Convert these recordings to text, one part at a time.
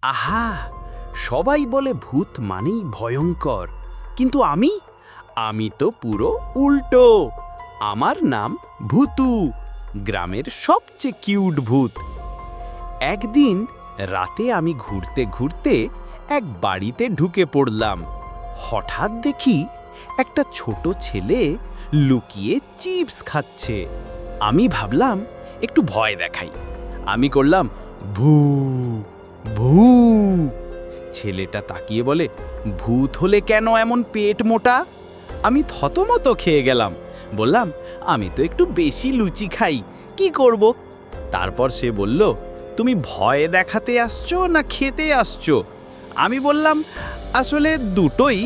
আহা, সবাই বলে ভূত মানেই ভয়ঙ্কর, কিন্তু আমি তো পুরো উল্টো। আমার নাম ভূতু, গ্রামের সবচেয়ে কিউট ভূত। একদিন রাতে আমি ঘুরতে ঘুরতে এক বাড়িতে ঢুকে পড়লাম। হঠাৎ দেখি একটা ছোট ছেলে লুকিয়ে চিপস খাচ্ছে। আমি ভাবলাম একটু ভয় দেখাই। আমি করলাম ভূ ভূ। ছেলেটা তাকিয়ে বলে, ভূত হলে কেন এমন পেট মোটা? আমি থতমত খেয়ে গেলাম। বললাম, আমি তো একটু বেশি লুচি খাই, কি করব? তারপর সে বলল, তুমি ভয় দেখাতে আসছো না খেতে আসছো? আমি বললাম, আসলে দুটোই।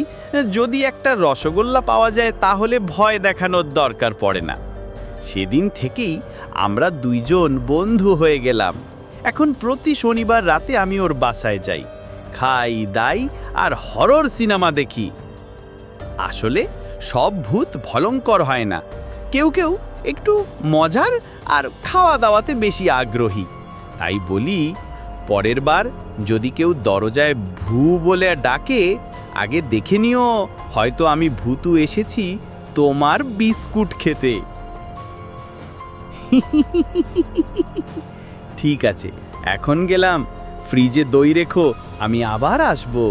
যদি একটা রসগোল্লা পাওয়া যায় তাহলে ভয় দেখানোর দরকার পড়ে না। সেদিন থেকেই আমরা দুইজন বন্ধু হয়ে গেলাম। এখন প্রতি শনিবার রাতে আমি ওর বাসায় যাই, খাই দাই আর হরর সিনেমা দেখি। আসলে সব ভূত ভয়ঙ্কর হয় না, কেউ কেউ একটু মজার আর খাওয়া দাওয়াতে বেশি আগ্রহী। তাই বলি, পরের বার যদি কেউ দরজায় ভূ বলে ডাকে, আগে দেখে নিও, হয়তো আমি ভূতু এসেছি তোমার বিস্কুট খেতে। ঠিক আছে, এখন গেলাম। ফ্রিজে দই রেখো, আমি আবার আসবো।